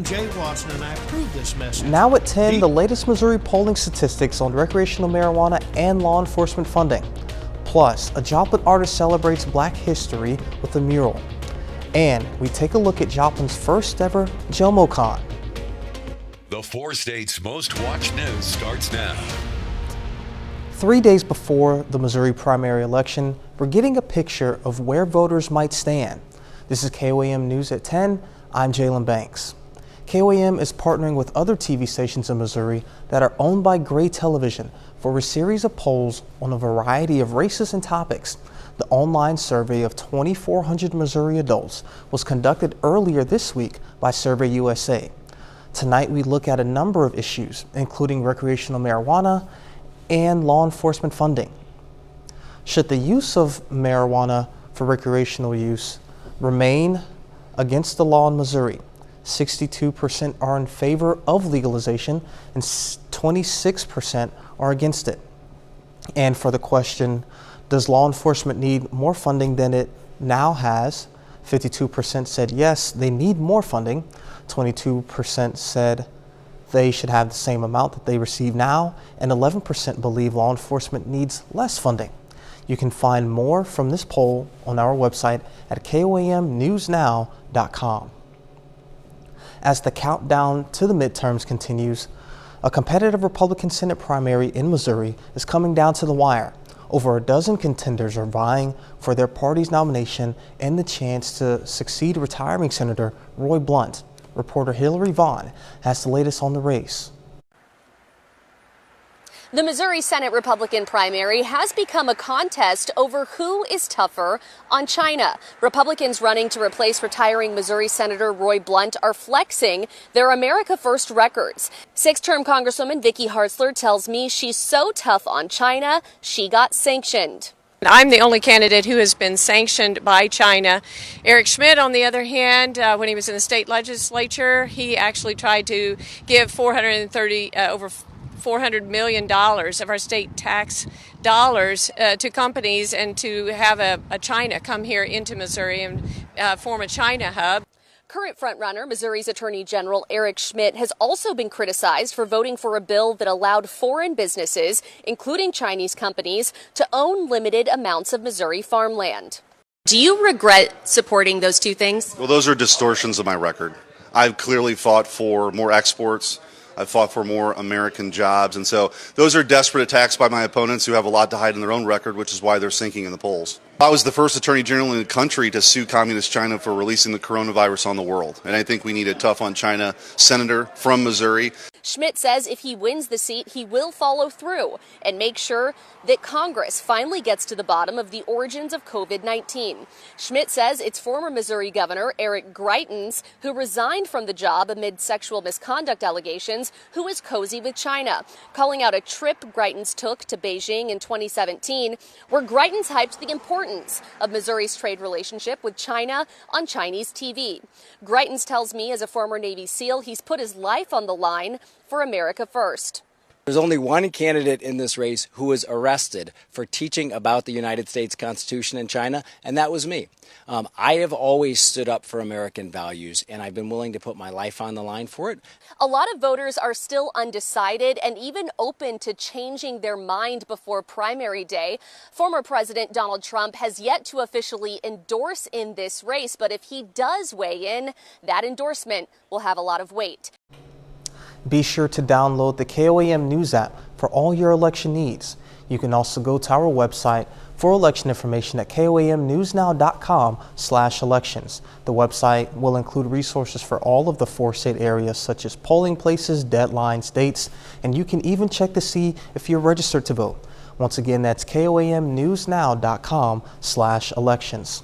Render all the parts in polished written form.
Jay Watson and I approve this message. Now at 10, the latest Missouri polling statistics on recreational marijuana and law enforcement funding. Plus, a Joplin artist celebrates Black history with a mural. And we take a look at Joplin's first ever Jomo Con. The 4 states' most watched news starts now. 3 days before the Missouri primary election, we're getting a picture of where voters might stand. This is KOAM News at 10. I'm Jalen Banks. KOAM is partnering with other TV stations in Missouri that are owned by Gray Television for a series of polls on a variety of races and topics. The online survey of 2,400 Missouri adults was conducted earlier this week by Survey USA. Tonight we look at a number of issues, including recreational marijuana and law enforcement funding. Should the use of marijuana for recreational use remain against the law in Missouri? 62% are in favor of legalization and 26% are against it. And for the question, does law enforcement need more funding than it now has? 52% said yes, they need more funding. 22% said they should have the same amount that they receive now, and 11% believe law enforcement needs less funding. You can find more from this poll on our website at KOAMnewsnow.com. As the countdown to the midterms continues, a competitive Republican Senate primary in Missouri is coming down to the wire. Over a dozen contenders are vying for their party's nomination and the chance to succeed retiring Senator Roy Blunt. Reporter Hillary Vaughn has the latest on the race. The Missouri Senate Republican primary has become a contest over who is tougher on China. Republicans running to replace retiring Missouri Senator Roy Blunt are flexing their America First records. 6th-term Congresswoman Vicky Hartzler tells me she's so tough on China, she got sanctioned. I'm the only candidate who has been sanctioned by China. Eric Schmidt, on the other hand, when he was in the state legislature, he actually tried to give over $400 million of our state tax dollars to companies and to have a China come here into Missouri and form a China hub. Current frontrunner, Missouri's Attorney General Eric Schmidt, has also been criticized for voting for a bill that allowed foreign businesses, including Chinese companies, to own limited amounts of Missouri farmland. Do you regret supporting those two things? Well, those are distortions of my record. I've clearly fought for more exports. I've fought for more American jobs. And so those are desperate attacks by my opponents who have a lot to hide in their own record, which is why they're sinking in the polls. I was the first attorney general in the country to sue Communist China for releasing the coronavirus on the world. And I think we need a tough on China senator from Missouri. Schmidt says if he wins the seat, he will follow through and make sure that Congress finally gets to the bottom of the origins of COVID-19. Schmidt says it's former Missouri Governor Eric Greitens, who resigned from the job amid sexual misconduct allegations, who is cozy with China, calling out a trip Greitens took to Beijing in 2017, where Greitens hyped the importance of Missouri's trade relationship with China on Chinese TV. Greitens tells me, as a former Navy SEAL, he's put his life on the line for America First. There's only one candidate in this race who was arrested for teaching about the United States Constitution in China, and that was me. I have always stood up for American values, and I've been willing to put my life on the line for it. A lot of voters are still undecided and even open to changing their mind before primary day. Former President Donald Trump has yet to officially endorse in this race, but if he does weigh in, that endorsement will have a lot of weight. Be sure to download the KOAM News app for all your election needs. You can also go to our website for election information at KOAMnewsnow.com/elections. The website will include resources for all of the 4-state areas, such as polling places, deadlines, dates, and you can even check to see if you're registered to vote. Once again, that's KOAMnewsnow.com/elections.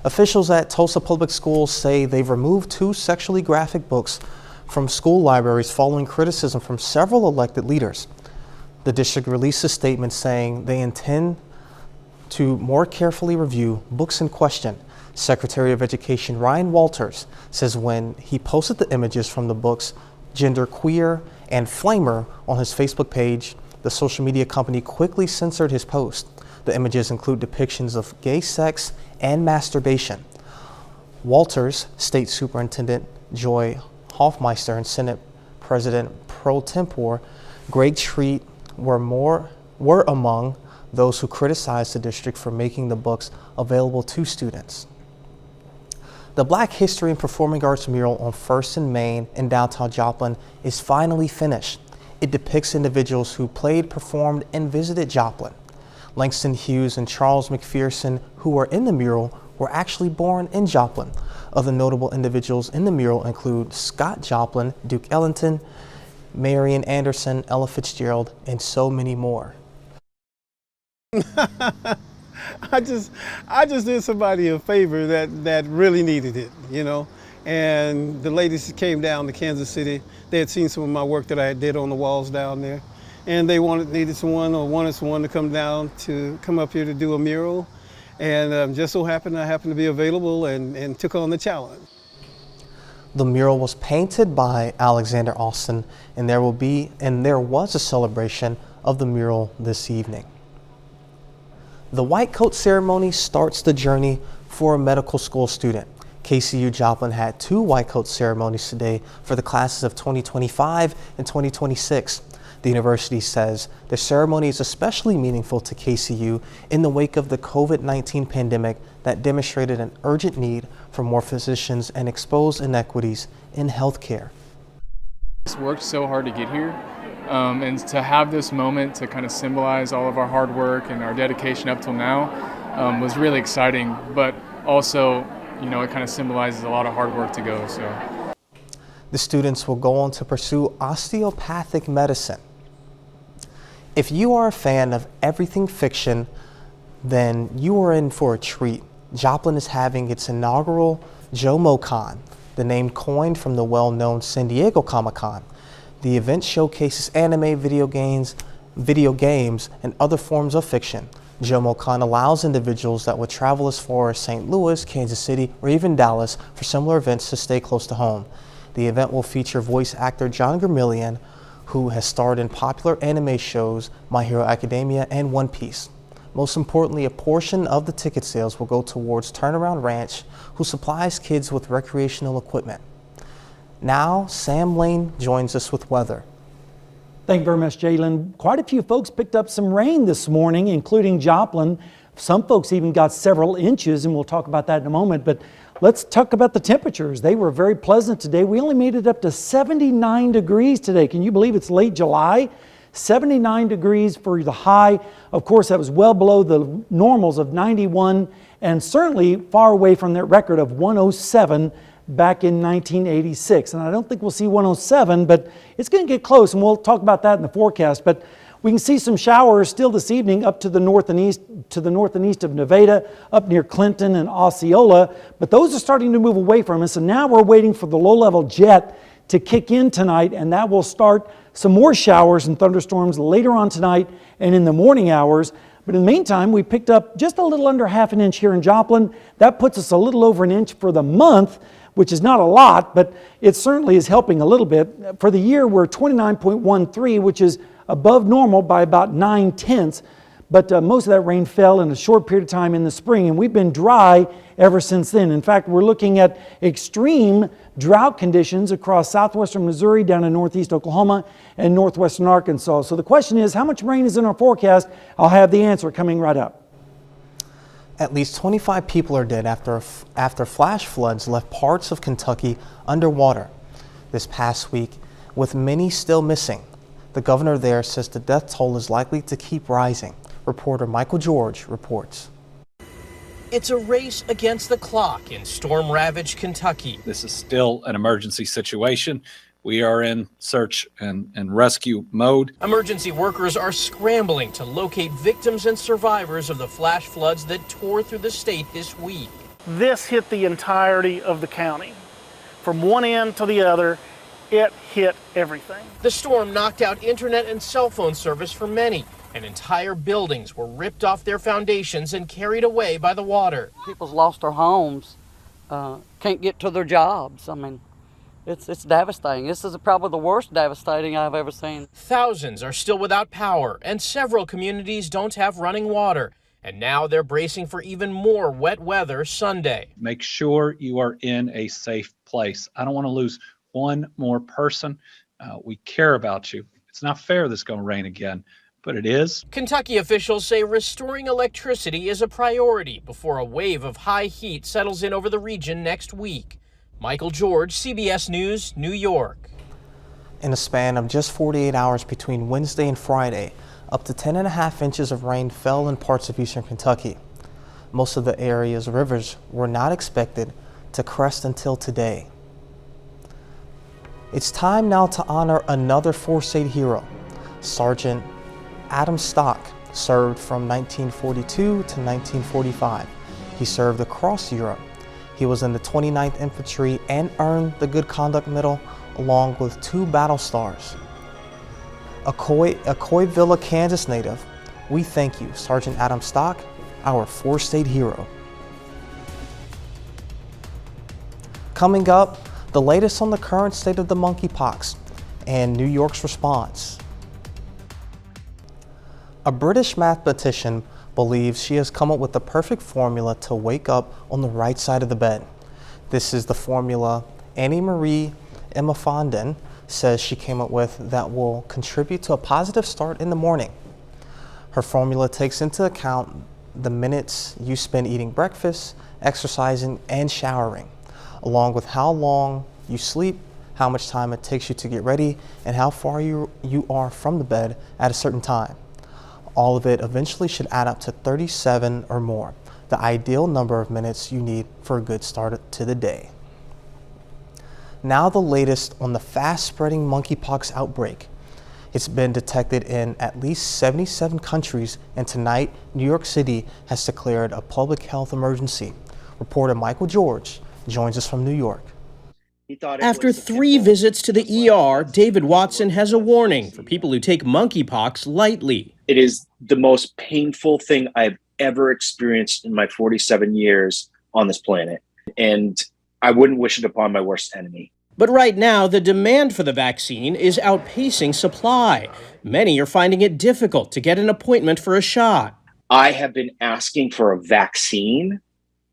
Officials at Tulsa Public Schools say they've removed 2 sexually graphic books from school libraries following criticism from several elected leaders. The district released a statement saying they intend to more carefully review books in question. Secretary of Education Ryan Walters says when he posted the images from the books Gender Queer and Flamer on his Facebook page, the social media company quickly censored his post. The images include depictions of gay sex and masturbation. Walters, State Superintendent Joy Hofmeister and Senate President pro tempore Greg Treat were among those who criticized the district for making the books available to students. The Black History and Performing Arts mural on 1st and Main in downtown Joplin is finally finished. It depicts individuals who played, performed, and visited Joplin. Langston Hughes and Charles McPherson, who were in the mural, were actually born in Joplin. Other notable individuals in the mural include Scott Joplin, Duke Ellington, Marian Anderson, Ella Fitzgerald, and so many more. I just did somebody a favor that really needed it, you know. And the ladies came down to Kansas City. They had seen some of my work that I did on the walls down there, and they wanted someone to come up here to do a mural. And just so happened I happened to be available and took on the challenge. The mural was painted by Alexander Austin, and there was a celebration of the mural this evening. The white coat ceremony starts the journey for a medical school student. KCU Joplin had 2 white coat ceremonies today for the classes of 2025 and 2026. The university says the ceremony is especially meaningful to KCU in the wake of the COVID-19 pandemic that demonstrated an urgent need for more physicians and exposed inequities in healthcare. It's worked so hard to get here, and to have this moment to kind of symbolize all of our hard work and our dedication up till now was really exciting, but also, you know, it kind of symbolizes a lot of hard work to go. So the students will go on to pursue osteopathic medicine. If you are a fan of everything fiction, then you are in for a treat. Joplin is having its inaugural Jomo Con, the name coined from the well-known San Diego Comic-Con. The event showcases anime, video games, and other forms of fiction. Jomo Con allows individuals that would travel as far as St. Louis, Kansas City, or even Dallas for similar events to stay close to home. The event will feature voice actor John Vermillion, who has starred in popular anime shows My Hero Academia and One Piece. Most importantly, a portion of the ticket sales will go towards Turnaround Ranch, who supplies kids with recreational equipment. Now, Sam Lane joins us with weather. Thank you very much, Jalen. Quite a few folks picked up some rain this morning, including Joplin. Some folks even got several inches, and we'll talk about that in a moment. But let's talk about the temperatures. They were very pleasant today. We only made it up to 79 degrees today. Can you believe it's late July? 79 degrees for the high. Of course, that was well below the normals of 91 and certainly far away from that record of 107 back in 1986. And I don't think we'll see 107, but it's going to get close, and we'll talk about that in the forecast. But we can see some showers still this evening up to the north and east of Nevada, up near Clinton and Osceola, but those are starting to move away from us, and now we're waiting for the low-level jet to kick in tonight, and that will start some more showers and thunderstorms later on tonight and in the morning hours. But in the meantime, we picked up just a little under half an inch here in Joplin. That puts us a little over an inch for the month, which is not a lot, but it certainly is helping a little bit. For the year, we're 29.13, which is above normal by about 9/10. But most of that rain fell in a short period of time in the spring, and we've been dry ever since then. In fact, we're looking at extreme drought conditions across southwestern Missouri, down in northeast Oklahoma, and northwestern Arkansas. So the question is, how much rain is in our forecast? I'll have the answer coming right up. At least 25 people are dead after flash floods left parts of Kentucky underwater this past week, with many still missing. The governor there says the death toll is likely to keep rising. Reporter Michael George reports. It's a race against the clock in storm-ravaged Kentucky. This is still an emergency situation. We are in search and rescue mode. Emergency workers are scrambling to locate victims and survivors of the flash floods that tore through the state this week. This hit the entirety of the county. From one end to the other, it hit everything. The storm knocked out internet and cell phone service for many, and entire buildings were ripped off their foundations and carried away by the water. People's lost their homes, can't get to their jobs. I mean, it's devastating. This is probably the worst devastating I've ever seen. Thousands are still without power, and several communities don't have running water. And now they're bracing for even more wet weather Sunday. Make sure you are in a safe place. I don't want to lose one more person. We care about you. It's not fair this is going to rain again, but it is. Kentucky officials say restoring electricity is a priority before a wave of high heat settles in over the region next week. Michael George, CBS News, New York. In a span of just 48 hours between Wednesday and Friday, up to 10.5 inches of rain fell in parts of eastern Kentucky. Most of the area's rivers were not expected to crest until today. It's time now to honor another four-state hero. Sergeant Adam Stock served from 1942 to 1945. He served across Europe. He was in the 29th Infantry and earned the Good Conduct Medal along with 2 battle stars. A Coyvilla, Kansas native, we thank you, Sergeant Adam Stock, our four-state hero. Coming up, the latest on the current state of the monkeypox and New York's response. A British mathematician believes she has come up with the perfect formula to wake up on the right side of the bed. This is the formula Annie Marie Imafondon says she came up with that will contribute to a positive start in the morning. Her formula takes into account the minutes you spend eating breakfast, exercising, and showering, along with how long you sleep, how much time it takes you to get ready, and how far you are from the bed at a certain time. All of it eventually should add up to 37 or more, the ideal number of minutes you need for a good start to the day. Now the latest on the fast-spreading monkeypox outbreak. It's been detected in at least 77 countries, and tonight, New York City has declared a public health emergency. Reporter Michael George joins us from New York. After 3 visits to the ER, David Watson has a warning for people who take monkeypox lightly. It is the most painful thing I've ever experienced in my 47 years on this planet, and I wouldn't wish it upon my worst enemy. But right now, the demand for the vaccine is outpacing supply. Many are finding it difficult to get an appointment for a shot. I have been asking for a vaccine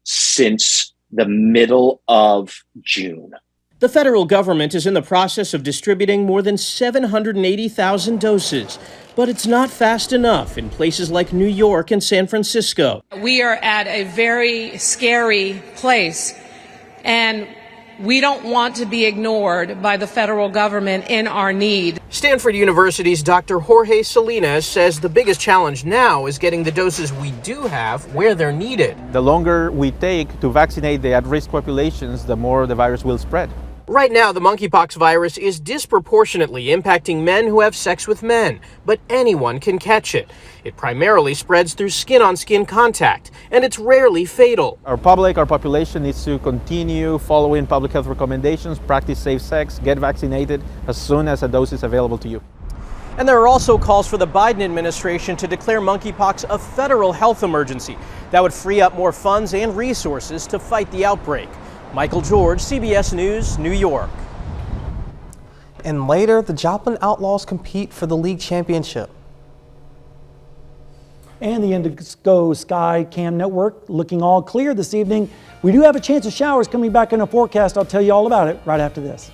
since the middle of June. The federal government is in the process of distributing more than 780,000 doses, but it's not fast enough in places like New York and San Francisco. We are at a very scary place, and we don't want to be ignored by the federal government in our need. Stanford University's Dr. Jorge Salinas says the biggest challenge now is getting the doses we do have where they're needed. The longer we take to vaccinate the at-risk populations, the more the virus will spread. Right now, the monkeypox virus is disproportionately impacting men who have sex with men, but anyone can catch it. It primarily spreads through skin-on-skin contact, and it's rarely fatal. Our population needs to continue following public health recommendations, practice safe sex, get vaccinated as soon as a dose is available to you. And there are also calls for the Biden administration to declare monkeypox a federal health emergency. That would free up more funds and resources to fight the outbreak. Michael George, CBS News, New York. And later, the Joplin Outlaws compete for the league championship. And the Indigo Sky Cam Network looking all clear this evening. We do have a chance of showers coming back in a forecast. I'll tell you all about it right after this.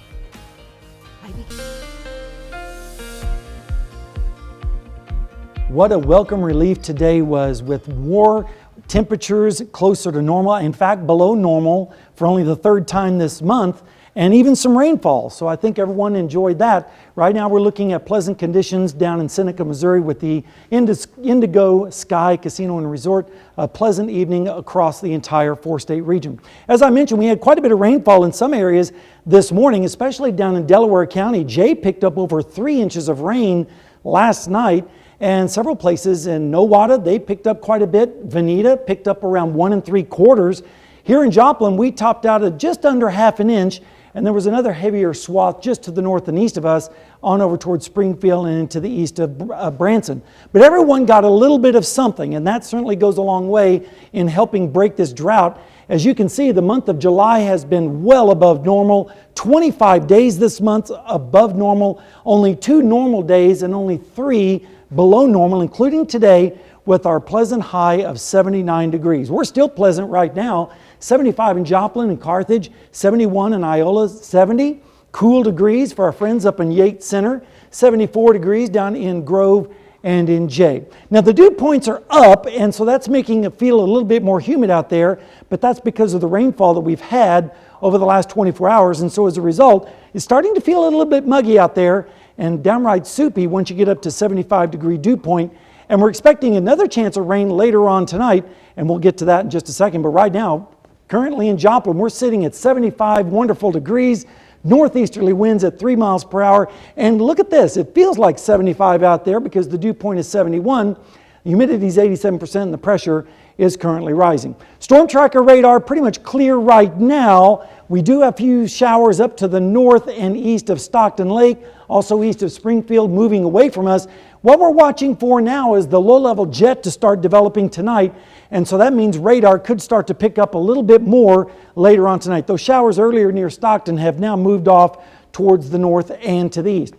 What a welcome relief today was, with more temperatures closer to normal, in fact below normal for only the 3rd time this month, and even some rainfall. So I think everyone enjoyed that. Right now we're looking at pleasant conditions down in Seneca, Missouri with the Indigo Sky Casino and Resort. A pleasant evening across the entire 4-state region. As I mentioned, we had quite a bit of rainfall in some areas this morning, especially down in Delaware County. Jay picked up over 3 inches of rain last night. And several places in Nowata, they picked up quite a bit. Veneta picked up around 1 3/4. Here in Joplin, we topped out at just under 1/2 inch, and there was another heavier swath just to the north and east of us on over towards Springfield and into the east of Branson. But everyone got a little bit of something, and that certainly goes a long way in helping break this drought. As you can see, the month of July has been well above normal. 25 days this month above normal, only 2 normal days and only 3 below normal, including today, with our pleasant high of 79 degrees. We're still pleasant right now. 75 in Joplin and Carthage, 71 in Iola, 70 cool degrees for our friends up in Yates Center, 74 degrees down in Grove and in Jay. Now the dew points are up, and so that's making it feel a little bit more humid out there, but that's because of the rainfall that we've had over the last 24 hours, and so as a result, it's starting to feel a little bit muggy out there and downright soupy once you get up to 75-degree dew point. And we're expecting another chance of rain later on tonight, and we'll get to that in just a second. But right now, currently in Joplin, we're sitting at 75 wonderful degrees, northeasterly winds at 3 miles per hour. And look at this, it feels like 75 out there because the dew point is 71. The humidity is 87% and the pressure is currently rising. Storm tracker radar pretty much clear right now. We do have a few showers up to the north and east of Stockton Lake, also east of Springfield, moving away from us. What we're watching for now is the low-level jet to start developing tonight, and so that means radar could start to pick up a little bit more later on tonight. Those showers earlier near Stockton have now moved off towards the north and to the east.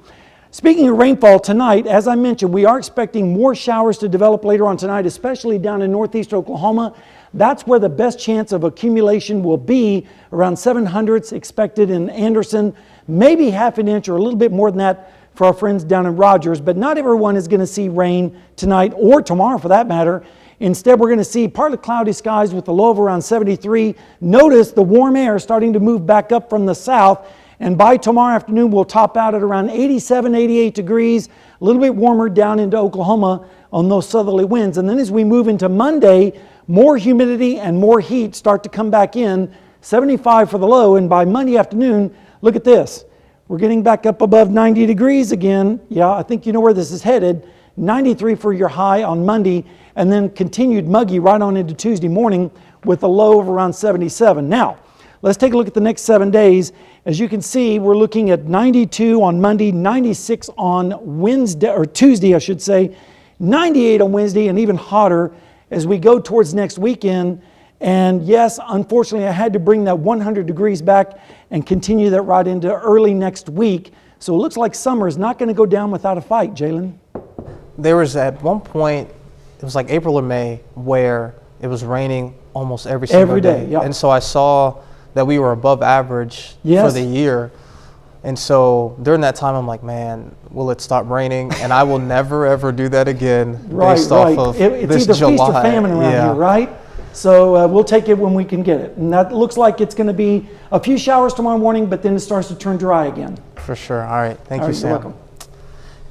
Speaking of rainfall tonight, as I mentioned, we are expecting more showers to develop later on tonight, especially down in northeast Oklahoma. That's where the best chance of accumulation will be, around 700ths expected in Anderson, maybe half an inch or a little bit more than that for our friends down in Rogers, but not everyone is going to see rain tonight or tomorrow for that matter. Instead, we're going to see partly cloudy skies with a low of around 73. Notice the warm air starting to move back up from the south, and by tomorrow afternoon, we'll top out at around 87, 88 degrees, a little bit warmer down into Oklahoma on those southerly winds. And then as we move into Monday, more humidity and more heat start to come back in, 75 for the low, and by Monday afternoon, look at this. We're getting back up above 90 degrees again. Yeah, I think you know where this is headed. 93 for your high on Monday, and then continued muggy right on into Tuesday morning with a low of around 77. Now, let's take a look at the next 7 days. As you can see, we're looking at 92 on Monday, 96 on Wednesday, or Tuesday, I should say, 98 on Wednesday, and even hotter as we go towards next weekend. And yes, unfortunately, I had to bring that 100 degrees back and continue that right into early next week. So it looks like summer is not going to go down without a fight, Jalen. There was at one point, it was like April or May, where it was raining almost every single day. Yeah. And so I saw that we were above average for the year. And so during that time, I'm like, man, will it stop raining? And I will never, ever do that again based off of it's this either July. Feast or famine around here, right? So we'll take it when we can get it. And that looks like it's going to be a few showers tomorrow morning, but then it starts to turn dry again. For sure. All right. Thank you, Sam. You're welcome.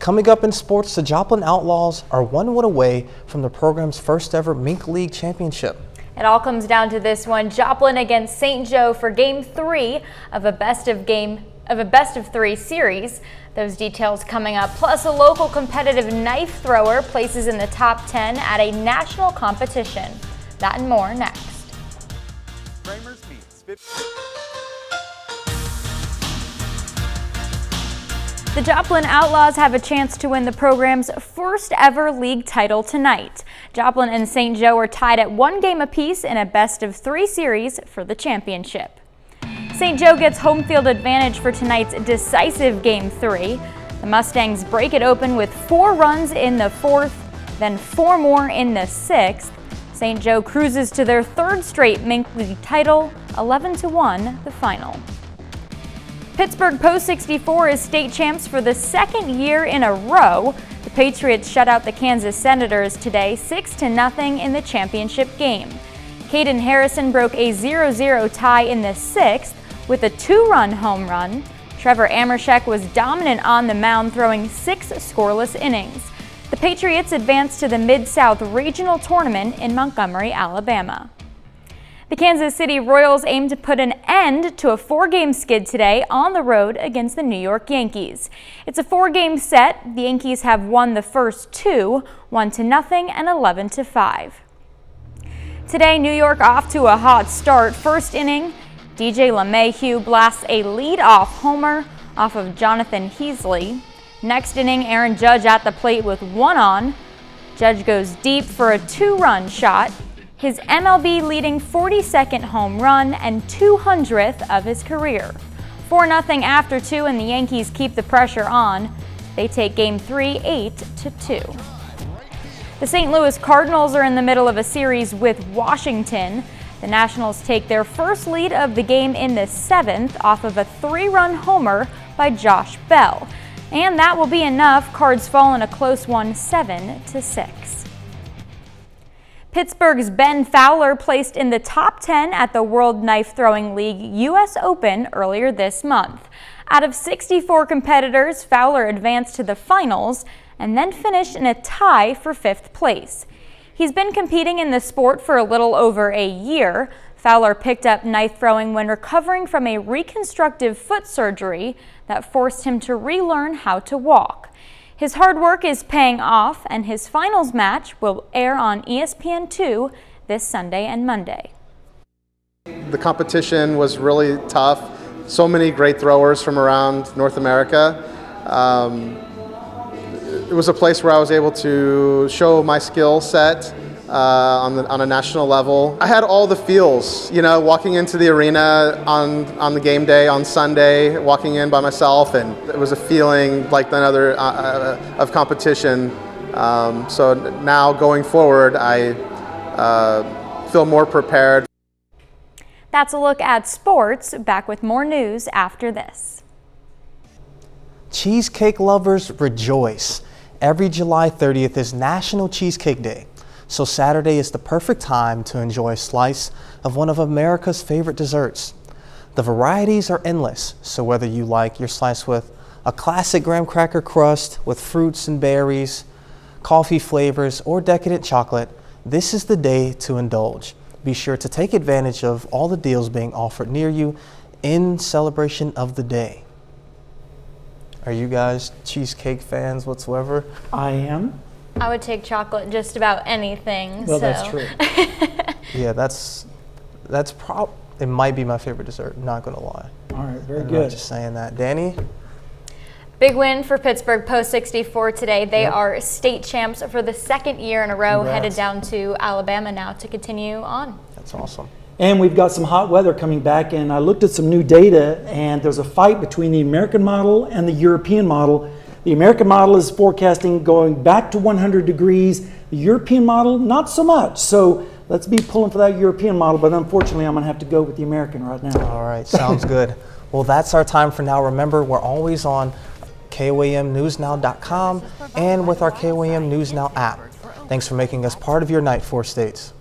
Coming up in sports, the Joplin Outlaws are 1 win away from the program's first ever Mink League championship. It all comes down to this one: Joplin against St. Joe for Game 3 of a best of 3 series. Those details coming up, plus a local competitive knife thrower places in the top 10 at a national competition. That and more next. The Joplin Outlaws have a chance to win the program's first ever league title tonight. Joplin and St. Joe are tied at 1 game apiece in a best of 3 series for the championship. St. Joe gets home field advantage for tonight's decisive Game 3. The Mustangs break it open with 4 runs in the 4th, then 4 more in the 6th. St. Joe cruises to their 3rd straight Mink League title, 11-1 the final. Pittsburgh Post 64 is state champs for the 2nd year in a row. The Patriots shut out the Kansas Senators today 6-0 in the championship game. Caden Harrison broke a 0-0 tie in the 6th with a 2-run home run. Trevor Amershek was dominant on the mound, throwing 6 scoreless innings. The Patriots advanced to the Mid-South Regional Tournament in Montgomery, Alabama. The Kansas City Royals aim to put an end to a 4-game skid today on the road against the New York Yankees. It's a 4-game set. The Yankees have won the first 2, 1-0 and 11-5. Today, New York off to a hot start. First inning, DJ LeMahieu blasts a lead-off homer off of Jonathan Heasley. Next inning, Aaron Judge at the plate with 1 on. Judge goes deep for a 2-run shot, his MLB leading 42nd home run and 200th of his career. 4-0 after 2, and the Yankees keep the pressure on. They take Game 3 8-2. The St. Louis Cardinals are in the middle of a series with Washington. The Nationals take their first lead of the game in the 7th off of a 3-run homer by Josh Bell. And that will be enough. Cards fall in a close one, 7-6. Pittsburgh's Ben Fowler placed in the top 10 at the World Knife Throwing League U.S. Open earlier this month. Out of 64 competitors, Fowler advanced to the finals and then finished in a tie for 5th place. He's been competing in the sport for a little over a year. Fowler picked up knife throwing when recovering from a reconstructive foot surgery that forced him to relearn how to walk. His hard work is paying off, and his finals match will air on ESPN2 this Sunday and Monday. The competition was really tough. So many great throwers from around North America. It was a place where I was able to show my skill set on a national level. I had all the feels, you know, walking into the arena on the game day on Sunday, walking in by myself, and it was a feeling like none other of competition. So now going forward, I feel more prepared. That's a look at sports. Back with more news after this. Cheesecake lovers rejoice. Every July 30th is National Cheesecake Day, so Saturday is the perfect time to enjoy a slice of one of America's favorite desserts. The varieties are endless, so whether you like your slice with a classic graham cracker crust with fruits and berries, coffee flavors, or decadent chocolate, this is the day to indulge. Be sure to take advantage of all the deals being offered near you in celebration of the day. Are you guys cheesecake fans whatsoever? I am. I would take chocolate just about anything. Well, so. that's true. Yeah, it might be my favorite dessert, not gonna lie. All right, very I'm good. not just saying that. Danny? Big win for Pittsburgh Post 64 today. They are state champs for the 2nd year in a row, Congrats. headed down to Alabama now to continue on. That's awesome. And we've got some hot weather coming back, and I looked at some new data, and there's a fight between the American model and the European model. The American model is forecasting going back to 100 degrees. The European model, not so much. So let's be pulling for that European model, but unfortunately, I'm going to have to go with the American right now. All right, sounds good. Well, that's our time for now. Remember, we're always on KOAMNewsNow.com and with our KOAM News Now app. Thanks for making us part of your night, 4 States.